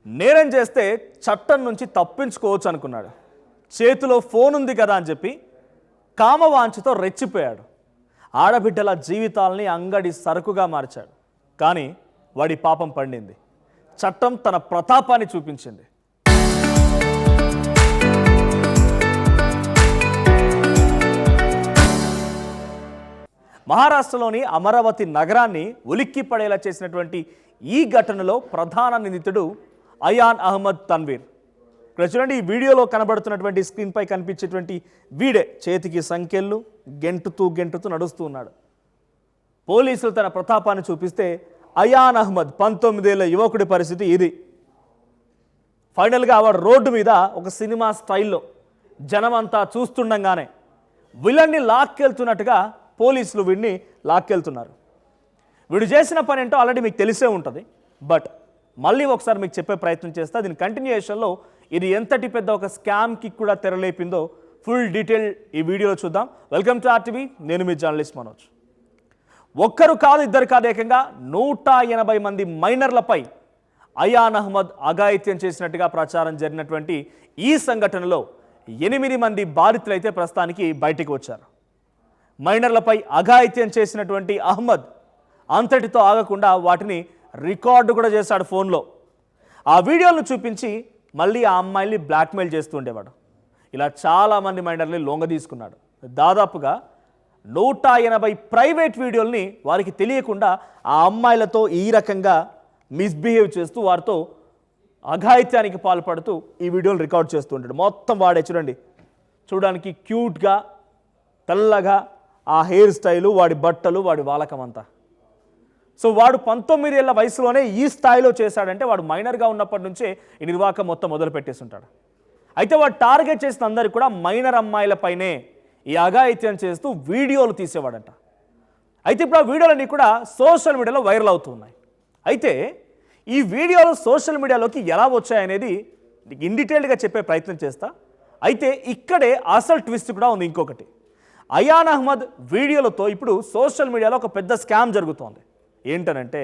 నేరం చేస్తే చట్టం నుంచి తప్పించుకోవచ్చు అనుకున్నాడు. చేతిలో ఫోన్ ఉంది కదా అని చెప్పి కామవాంఛతో రెచ్చిపోయాడు. ఆడబిడ్డల జీవితాల్ని అంగడి సరుకుగా మార్చాడు. కానీ వాడి పాపం పండింది. చట్టం తన ప్రతాపాన్ని చూపించింది. మహారాష్ట్రలోని అమరావతి నగరాన్ని ఉలిక్కి పడేలా చేసినటువంటి ఈ ఘటనలో ప్రధాన నిందితుడు అయాన్ అహ్మద్ తన్వీర్. ఇక్కడ చూడండి, ఈ వీడియోలో కనబడుతున్నటువంటి స్క్రీన్పై కనిపించేటువంటి వీడే చేతికి సంకెళ్ళు గెంటుతూ నడుస్తూ ఉన్నాడు. పోలీసులు తన ప్రతాపాన్ని చూపిస్తే అయాన్ అహ్మద్ 19 ఏళ్ల యువకుడి పరిస్థితి ఇది. ఫైనల్గా వాడు రోడ్డు మీద ఒక సినిమా స్టైల్లో జనమంతా చూస్తుండగానే విలన్ని లాక్కెళ్తున్నట్టుగా పోలీసులు వీడిని లాక్కెళ్తున్నారు. వీడు చేసిన పని ఏంటో ఆల్రెడీ మీకు తెలిసే ఉంటుంది. బట్ మళ్ళీ ఒకసారి మీకు చెప్పే ప్రయత్నం చేస్తా. దీని కంటిన్యూయేషన్లో ఇది ఎంతటి పెద్ద ఒక స్కామ్కి కూడా తెరలేపిందో ఫుల్ డీటెయిల్ ఈ వీడియోలో చూద్దాం. Welcome to RTV. నేను మీ జర్నలిస్ట్ మనోజ్. ఒక్కరు కాదు, ఇద్దరు కాదు, ఏకంగా 180 మంది మైనర్లపై అయాన్ అహ్మద్ అఘాయిత్యం చేసినట్టుగా ప్రచారం జరిగినటువంటి ఈ సంఘటనలో 8 మంది బాధితులైతే ప్రస్తుతానికి బయటికి వచ్చారు. మైనర్లపై అఘాయిత్యం చేసినటువంటి అహ్మద్ అంతటితో ఆగకుండా వాటిని రికార్డు కూడా చేశాడు ఫోన్లో. ఆ వీడియోలను చూపించి మళ్ళీ ఆ అమ్మాయిల్ని బ్లాక్మెయిల్ చేస్తూ ఉండేవాడు. ఇలా చాలామంది మైనర్ని లొంగ తీసుకున్నాడు. దాదాపుగా 180 ప్రైవేట్ వీడియోల్ని వారికి తెలియకుండా ఆ అమ్మాయిలతో ఈ రకంగా మిస్బిహేవ్ చేస్తూ వారితో అఘాయిత్యానికి పాల్పడుతూ ఈ వీడియోలు రికార్డ్ చేస్తూ ఉంటాడు. మొత్తం వాడే చూడండి, చూడడానికి క్యూట్గా తెల్లగా ఆ హెయిర్ స్టైలు, వాడి బట్టలు, వాడి వాలకం అంతా. సో వాడు 19 ఏళ్ల వయసులోనే ఈ స్థాయిలో చేశాడంటే వాడు మైనర్గా ఉన్నప్పటి నుంచే ఈ నిర్వాహకం మొత్తం మొదలు పెట్టేసి ఉంటాడు. అయితే వాడు టార్గెట్ చేసిన అందరికీ కూడా మైనర్ అమ్మాయిలపైనే ఈ అఘాయిత్యం చేస్తూ వీడియోలు తీసేవాడంట. అయితే ఇప్పుడు ఆ వీడియోలన్నీ కూడా సోషల్ మీడియాలో వైరల్ అవుతున్నాయి. అయితే ఈ వీడియోలు సోషల్ మీడియాలోకి ఎలా వచ్చాయనేది ఇన్ డీటెయిల్డ్గా చెప్పే ప్రయత్నం చేస్తా. అయితే ఇక్కడే అసలు ట్విస్ట్ కూడా ఉంది. ఇంకొకటి, అయాన్ అహ్మద్ వీడియోలతో ఇప్పుడు సోషల్ మీడియాలో ఒక పెద్ద స్కామ్ జరుగుతోంది. ఏంటనంటే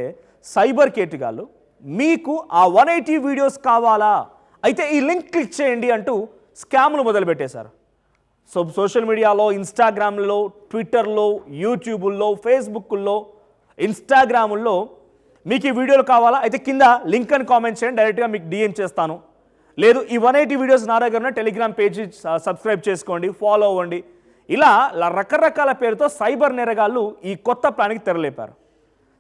సైబర్ కేటుగాళ్ళు మీకు ఆ 180 వీడియోస్ కావాలా, అయితే ఈ లింక్ క్లిక్ చేయండి అంటూ స్కామ్లు మొదలుపెట్టేశారు. సో సోషల్ మీడియాలో, ఇన్స్టాగ్రామ్లో, ట్విట్టర్లో, యూట్యూబుల్లో, ఫేస్బుక్లో, ఇన్స్టాగ్రాముల్లో మీకు ఈ వీడియోలు కావాలా, అయితే కింద లింక్ అని కామెంట్ చేయండి, డైరెక్ట్గా మీకు DM చేస్తాను. లేదు ఈ 180 వీడియోస్ నా దగ్గర ఉన్న టెలిగ్రామ్ పేజీ సబ్స్క్రైబ్ చేసుకోండి, ఫాలో అవ్వండి. ఇలా రకరకాల పేరుతో సైబర్ నేరగాళ్ళు ఈ కొత్త ప్లాన్కి తెరలేపారు.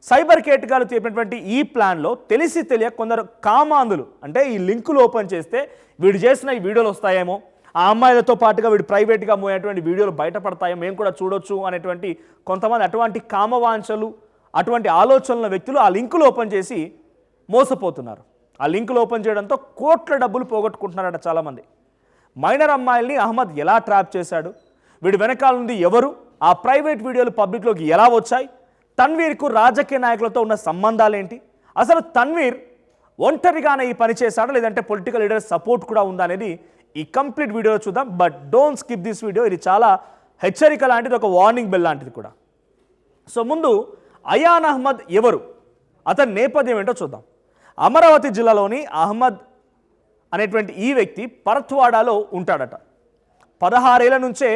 సైబర్ కేటగాళ్ళు చెప్పినటువంటి ఈ ప్లాన్లో తెలిసి తెలియక కొందరు కామాంధులు, అంటే ఈ లింకులు ఓపెన్ చేస్తే వీడు చేసిన ఈ వీడియోలు వస్తాయేమో, ఆ అమ్మాయిలతో పాటుగా వీడు ప్రైవేట్గా మోయేటువంటి వీడియోలు బయటపడతాయో, మేము కూడా చూడొచ్చు అనేటువంటి కొంతమంది అటువంటి కామవాంఛలు, అటువంటి ఆలోచనల వ్యక్తులు ఆ లింకులు ఓపెన్ చేసి మోసపోతున్నారు. ఆ లింకులు ఓపెన్ చేయడంతో కోట్ల డబ్బులు పోగొట్టుకుంటున్నారట చాలామంది. మైనర్ అమ్మాయిల్ని అహ్మద్ ఎలా ట్రాప్ చేశాడు, వీడి వెనకాల నుండి ఎవరు, ఆ ప్రైవేట్ వీడియోలు పబ్లిక్లోకి ఎలా వచ్చాయి, తన్వీర్కు రాజకీయ నాయకులతో ఉన్న సంబంధాలు ఏంటి, అసలు తన్వీర్ ఒంటరిగానే ఈ పని చేశాడా లేదంటే పొలిటికల్ లీడర్ సపోర్ట్ కూడా ఉందా అనేది ఈ కంప్లీట్ వీడియోలో చూద్దాం. But don't skip this video. ఇది చాలా హెచ్చరిక లాంటిది, ఒక వార్నింగ్ బెల్ లాంటిది కూడా. సో ముందు అయాన్ అహ్మద్ ఎవరు, అతని నేపథ్యం ఏంటో చూద్దాం. అమరావతి జిల్లాలోని అహ్మద్ అనేటువంటి ఈ వ్యక్తి పరత్వాడాలో ఉంటాడట. 16 ఏళ్ల నుంచే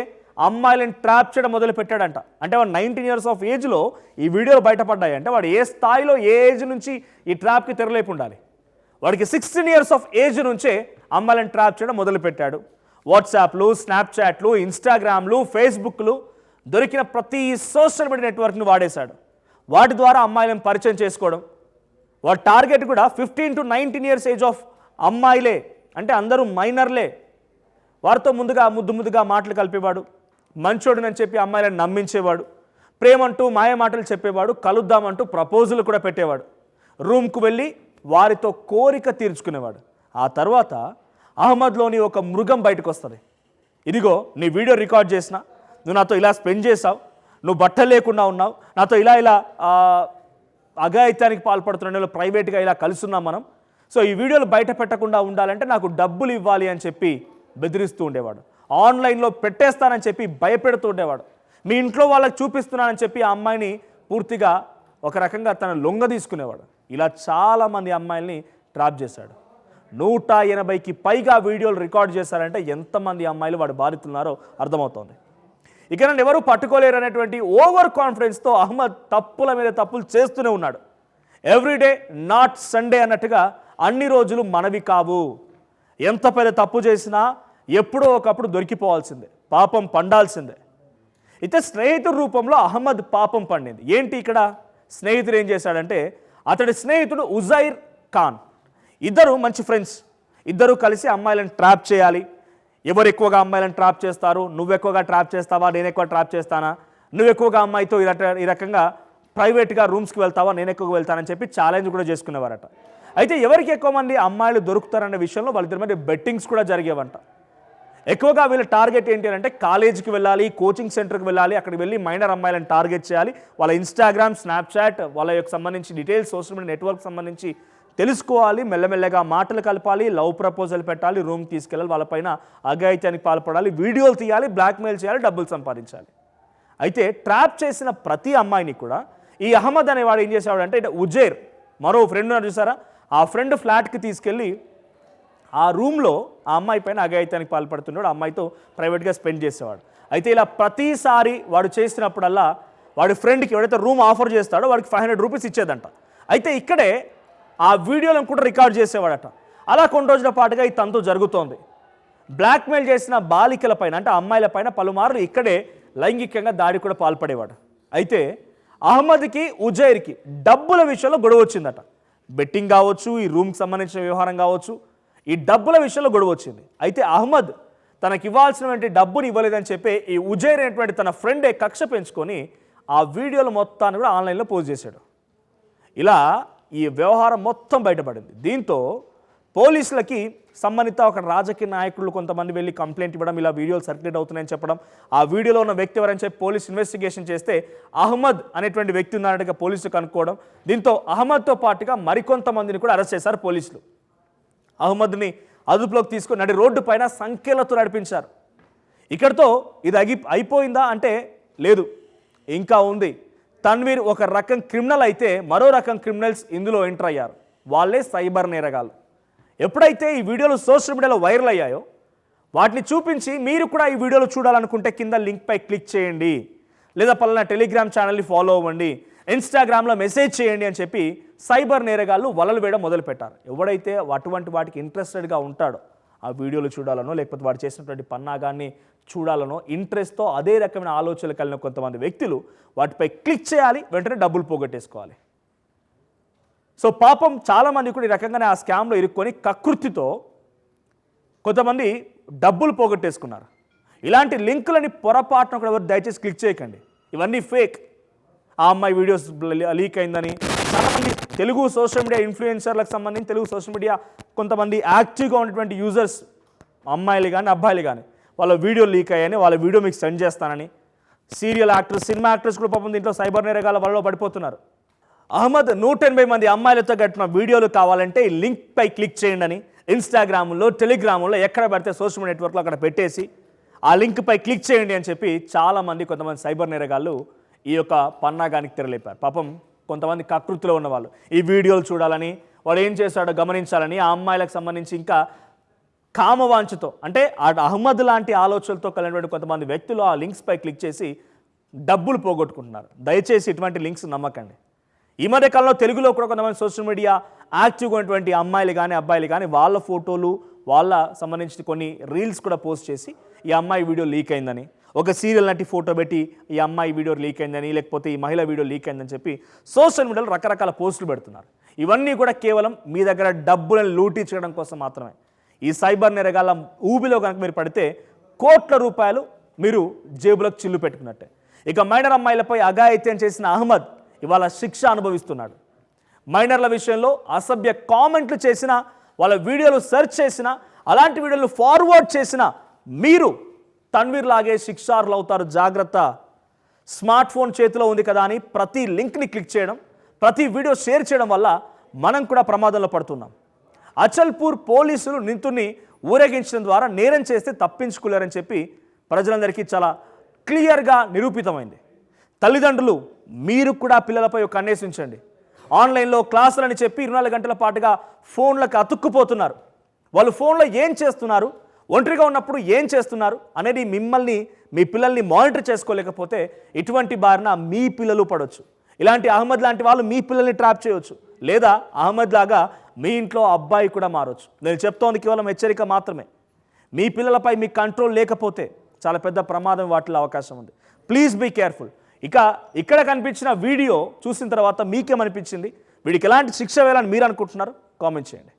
అమ్మాయిలను ట్రాప్ చేయడం మొదలు పెట్టాడంట. అంటే వాడు 19 years ఆఫ్ ఏజ్లో ఈ వీడియోలు బయటపడ్డాయి. అంటే వాడు ఏ స్థాయిలో, ఏ ఏజ్ నుంచి ఈ ట్రాప్కి తెరలేపు ఉండాలి. వాడికి 16 years ఆఫ్ ఏజ్ నుంచే అమ్మాయిలను ట్రాప్ చేయడం మొదలుపెట్టాడు. వాట్సాప్లు, స్నాప్చాట్లు, ఇన్స్టాగ్రామ్లు, ఫేస్బుక్లు, దొరికిన ప్రతి సోషల్ మీడియా నెట్వర్క్ని వాడేశాడు. వాటి ద్వారా అమ్మాయిలను పరిచయం చేసుకోవడం. వాడి టార్గెట్ కూడా 15 to 19 years ఏజ్ ఆఫ్ అమ్మాయిలే, అంటే అందరూ మైనర్లే. వారితో ముద్దుగా మాటలు కలిపేవాడు, మంచోడునని చెప్పి అమ్మాయిలను నమ్మించేవాడు, ప్రేమంటూ మాయ మాటలు చెప్పేవాడు, కలుద్దామంటూ ప్రపోజల్ కూడా పెట్టేవాడు, రూమ్కు వెళ్ళి వారితో కోరిక తీర్చుకునేవాడు. ఆ తర్వాత అహ్మద్లోని ఒక మృగం బయటకు వస్తుంది. ఇదిగో నీ వీడియో రికార్డ్ చేసిన, నువ్వు నాతో ఇలా స్పెండ్ చేసావు, నువ్వు బట్టలు లేకుండా ఉన్నావు, నాతో ఇలా అఘాయిత్యానికి పాల్పడుతున్న ప్రైవేట్గా ఇలా కలుస్తున్నాం మనం, సో ఈ వీడియోలు బయట పెట్టకుండా ఉండాలంటే నాకు డబ్బులు ఇవ్వాలి అని చెప్పి బెదిరిస్తూ ఉండేవాడు. ఆన్లైన్లో పెట్టేస్తానని చెప్పి భయపెడుతూ ఉండేవాడు. మీ ఇంట్లో వాళ్ళకి చూపిస్తున్నానని చెప్పి ఆ అమ్మాయిని పూర్తిగా ఒక రకంగా తన లొంగ తీసుకునేవాడు. ఇలా చాలామంది అమ్మాయిల్ని ట్రాప్ చేశాడు. 180కి పైగా వీడియోలు రికార్డ్ చేశారంటే ఎంతమంది అమ్మాయిలు వాడు బాధితున్నారో అర్థమవుతోంది. ఇక నన్ను ఎవరు పట్టుకోలేరు అనేటువంటి ఓవర్ కాన్ఫిడెన్స్తో అహ్మద్ తప్పుల మీద తప్పులు చేస్తూనే ఉన్నాడు. ఎవ్రీడే నాట్ సండే అన్నట్టుగా అన్ని రోజులు మనవి కావు. ఎంత పెద్ద తప్పు చేసినా ఎప్పుడో ఒకప్పుడు దొరికిపోవాల్సిందే, పాపం పండాల్సిందే. అయితే స్నేహితుడి రూపంలో అహ్మద్ పాపం పండింది. ఏంటి ఇక్కడ స్నేహితుడు ఏం చేశాడంటే, అతడి స్నేహితుడు ఉజైర్ ఖాన్, ఇద్దరు మంచి ఫ్రెండ్స్, ఇద్దరు కలిసి అమ్మాయిలను ట్రాప్ చేయాలి. ఎవరు ఎక్కువగా అమ్మాయిలను ట్రాప్ చేస్తారు, నువ్వు ఎక్కువగా ట్రాప్ చేస్తావా, నేను ఎక్కువ ట్రాప్ చేస్తానా, నువ్వు ఎక్కువగా అమ్మాయితో ఈ రకంగా ప్రైవేట్గా రూమ్స్కి వెళ్తావా, నేను ఎక్కువగా వెళ్తానని చెప్పి ఛాలెంజ్ కూడా చేసుకునేవారట. అయితే ఎవరికి ఎక్కువ మంది అమ్మాయిలు దొరుకుతారనే విషయంలో వాళ్ళిద్దరి మీద బెట్టింగ్స్ కూడా జరిగేవంట. ఎక్కువగా వీళ్ళ టార్గెట్ ఏంటి అంటే కాలేజీకి వెళ్ళాలి, కోచింగ్ సెంటర్కి వెళ్ళాలి, అక్కడికి వెళ్ళి మైనర్ అమ్మాయిలను టార్గెట్ చేయాలి, వాళ్ళ ఇన్స్టాగ్రామ్, స్నాప్చాట్, వాళ్ళ యొక్క సంబంధించి డీటెయిల్స్, సోషల్ మీడియా నెట్వర్క్ సంబంధించి తెలుసుకోవాలి, మెల్లమెల్లగా మాటలు కలపాలి, లవ్ ప్రపోజల్ పెట్టాలి, రూమ్ తీసుకెళ్ళాలి, వాళ్ళపైన అఘాయిత్యానికి పాల్పడాలి, వీడియోలు తీయాలి, బ్లాక్మెయిల్ చేయాలి, డబ్బులు సంపాదించాలి. అయితే ట్రాప్ చేసిన ప్రతి అమ్మాయిని కూడా ఈ అహ్మద్ అనేవాడు ఏం చేసేవాడు అంటే, ఉజైర్ మరో ఫ్రెండ్ ఉన్నారు చూసారా, ఆ ఫ్రెండ్ ఫ్లాట్కి తీసుకెళ్ళి ఆ రూమ్లో ఆ అమ్మాయి పైన అఘాయిత్యానికి పాల్పడుతున్నాడు, ఆ అమ్మాయితో ప్రైవేట్గా స్పెండ్ చేసేవాడు. అయితే ఇలా ప్రతిసారి వాడు చేసినప్పుడల్లా వాడి ఫ్రెండ్కి ఎవడైతే రూమ్ ఆఫర్ చేస్తాడో వాడికి 500 రూపీస్ ఇచ్చేదంట. అయితే ఇక్కడే ఆ వీడియోలను కూడా రికార్డ్ చేసేవాడట. అలా కొన్ని రోజుల పాటుగా ఈ తంతు జరుగుతోంది. బ్లాక్మెయిల్ చేసిన బాలికల పైన అంటే అమ్మాయిల పైన పలుమార్లు ఇక్కడే లైంగికంగా దాడి కూడా పాల్పడేవాడు. అయితే అహ్మద్కి, ఉజైర్కి డబ్బుల విషయంలో గొడవ వచ్చిందట. బెట్టింగ్ కావచ్చు, ఈ రూమ్కి సంబంధించిన వ్యవహారం కావచ్చు, ఈ డబ్బుల విషయంలో గొడవ వచ్చింది. అయితే అహ్మద్ తనకి ఇవ్వాల్సినటువంటి డబ్బుని ఇవ్వలేదని చెప్పి ఈ ఉజైర్ అనేటువంటి తన ఫ్రెండే కక్ష పెంచుకొని ఆ వీడియోలు మొత్తాన్ని కూడా ఆన్లైన్లో పోస్ట్ చేశాడు. ఇలా ఈ వ్యవహారం మొత్తం బయటపడింది. దీంతో పోలీసులకి సంబంధిత ఒక రాజకీయ నాయకులు కొంతమంది వెళ్ళి కంప్లైంట్ ఇవ్వడం, ఇలా వీడియోలు సర్క్యులేట్ అవుతున్నాయని చెప్పడం, ఆ వీడియోలో ఉన్న వ్యక్తి ఎవరని చెప్పి పోలీసు ఇన్వెస్టిగేషన్ చేస్తే అహ్మద్ అనేటువంటి వ్యక్తి ఉన్నాడగా పోలీసులు కనుక్కోవడం, దీంతో అహ్మద్తో పాటుగా మరికొంతమందిని కూడా అరెస్ట్ చేశారు పోలీసులు. అహ్మద్ని అదుపులోకి తీసుకొని నడి రోడ్డు పైన సంఖ్యలతో నడిపించారు. ఇక్కడితో ఇది అయిపోయిందా అంటే లేదు, ఇంకా ఉంది. తన్వీర్ ఒక రకం క్రిమినల్ అయితే మరో రకం క్రిమినల్స్ ఇందులో ఎంటర్ అయ్యారు. వాళ్ళే సైబర్ నేరగాళ్ళు. ఎప్పుడైతే ఈ వీడియోలు సోషల్ మీడియాలో వైరల్ అయ్యాయో వాటిని చూపించి మీరు కూడా ఈ వీడియోలు చూడాలనుకుంటే కింద లింక్పై క్లిక్ చేయండి, లేదా పలానా టెలిగ్రామ్ ఛానల్ని ఫాలో అవ్వండి, ఇన్స్టాగ్రామ్లో మెసేజ్ చేయండి అని చెప్పి సైబర్ నేరగాళ్ళు వలలు వేయడం మొదలుపెట్టారు. ఎవడైతే అటువంటి వాటికి ఇంట్రెస్టెడ్గా ఉంటాడో, ఆ వీడియోలు చూడాలనో లేకపోతే వాడు చేసినటువంటి పన్నాగాన్ని చూడాలనో ఇంట్రెస్ట్తో అదే రకమైన ఆలోచనలు కలిగిన కొంతమంది వ్యక్తులు వాటిపై క్లిక్ చేయాలి, వెంటనే డబ్బులు పోగొట్టేసుకోవాలి. సో పాపం చాలామంది కూడా ఈ రకంగానే ఆ స్కామ్లో ఇరుక్కొని కకృతితో కొంతమంది డబ్బులు పోగొట్టేసుకున్నారు. ఇలాంటి లింకులని పొరపాటున కూడా ఎవరు దయచేసి క్లిక్ చేయకండి, ఇవన్నీ ఫేక్. ఆ అమ్మాయి వీడియోస్ లీక్ అయిందని చాలామంది తెలుగు సోషల్ మీడియా ఇన్ఫ్లుయెన్సర్లకు సంబంధించి, తెలుగు సోషల్ మీడియా కొంతమంది యాక్టివ్గా ఉన్నటువంటి యూజర్స్, అమ్మాయిలు కానీ అబ్బాయిలు కానీ, వాళ్ళ వీడియో లీక్ అయ్యాయని, వాళ్ళ వీడియో మీకు సెండ్ చేస్తానని, సీరియల్ యాక్టర్స్, సినిమా యాక్టర్స్ కూడా పాపం దీంట్లో సైబర్ నేరగాల వలలో పడిపోతున్నారు. అహ్మద్ 180 మంది అమ్మాయిలతో కట్టిన వీడియోలు కావాలంటే ఈ లింక్పై క్లిక్ చేయండి అని ఇన్స్టాగ్రామ్లో, టెలిగ్రామ్లో ఎక్కడ పడితే సోషల్ మీడియా నెట్వర్క్లో అక్కడ పెట్టేసి ఆ లింక్పై క్లిక్ చేయండి అని చెప్పి చాలామంది కొంతమంది సైబర్ నేరగాళ్ళు ఈ యొక్క పన్నాగానికి తెరలేపారు. పాపం కొంతమంది కకృతిలో ఉన్నవాళ్ళు ఈ వీడియోలు చూడాలని, వాడు ఏం చేశాడో గమనించాలని, ఆ అమ్మాయిలకు సంబంధించి ఇంకా కామవాంఛతో అంటే అహ్మద్ లాంటి ఆలోచనలతో కలిగినటువంటి కొంతమంది వ్యక్తులు ఆ లింక్స్పై క్లిక్ చేసి డబ్బులు పోగొట్టుకుంటున్నారు. దయచేసి ఇటువంటి లింక్స్ నమ్మకండి. ఈ మధ్య కాలంలో తెలుగులో కూడా కొంతమంది సోషల్ మీడియా యాక్టివ్గా ఉన్నటువంటి అమ్మాయిలు కానీ అబ్బాయిలు కానీ వాళ్ళ ఫోటోలు, వాళ్ళ సంబంధించిన కొన్ని రీల్స్ కూడా పోస్ట్ చేసి ఈ అమ్మాయి వీడియో లీక్ అయిందని, ఒక సీరియల్ నటి ఫోటో పెట్టి ఈ అమ్మాయి వీడియో లీక్ అయిందని, లేకపోతే ఈ మహిళ వీడియో లీక్ అయిందని చెప్పి సోషల్ మీడియాలో రకరకాల పోస్టులు పెడుతున్నారు. ఇవన్నీ కూడా కేవలం మీ దగ్గర డబ్బులను లూటీ చేయడం కోసం మాత్రమే. ఈ సైబర్ నేరగాళ్ళ ఊబిలో కనుక మీరు పడితే కోట్ల రూపాయలు మీరు జేబులకు చిల్లు పెట్టుకున్నట్టే. ఇక మైనర్ అమ్మాయిలపై అఘాయిత్యం చేసిన అహ్మద్ ఇవాళ శిక్ష అనుభవిస్తున్నాడు. మైనర్ల విషయంలో అసభ్య కామెంట్లు చేసిన, వాళ్ళ వీడియోలు సెర్చ్ చేసిన, అలాంటి వీడియోలు ఫార్వర్డ్ చేసిన మీరు తన్వీర్ లాగే శిక్షార్హులు అవుతారు, జాగ్రత్త. స్మార్ట్ ఫోన్ చేతిలో ఉంది కదా అని ప్రతి లింక్ని క్లిక్ చేయడం, ప్రతి వీడియో షేర్ చేయడం వల్ల మనం కూడా ప్రమాదంలో పడుతున్నాం. అచల్పూర్ పోలీసులు నిందితుడిని ఊరేగించడం ద్వారా నేరం చేస్తే తప్పించుకోలేరని చెప్పి ప్రజలందరికీ చాలా క్లియర్గా నిరూపితమైంది. తల్లిదండ్రులు మీరు కూడా పిల్లలపై ఒక కన్నేసి ఉంచండి. ఆన్లైన్లో క్లాసులని చెప్పి 24 గంటల పాటుగా ఫోన్లకు అతుక్కుపోతున్నారు. వాళ్ళు ఫోన్లో ఏం చేస్తున్నారు, ఒంటరిగా ఉన్నప్పుడు ఏం చేస్తున్నారు అనేది మిమ్మల్ని, మీ పిల్లల్ని మానిటర్ చేసుకోలేకపోతే ఇటువంటి బారిన మీ పిల్లలు పడవచ్చు. ఇలాంటి అహ్మద్ లాంటి వాళ్ళు మీ పిల్లల్ని ట్రాప్ చేయవచ్చు, లేదా అహ్మద్ లాగా మీ ఇంట్లో అబ్బాయి కూడా మారవచ్చు. నేను చెప్తోంది కేవలం హెచ్చరిక మాత్రమే. మీ పిల్లలపై మీ కంట్రోల్ లేకపోతే చాలా పెద్ద ప్రమాదం వాటిలో అవకాశం ఉంది. Please be careful. ఇక ఇక్కడ కనిపించిన వీడియో చూసిన తర్వాత మీకేమనిపించింది? వీడికి ఎలాంటి శిక్ష వేయాలని మీరు అనుకుంటున్నారు? కామెంట్ చేయండి.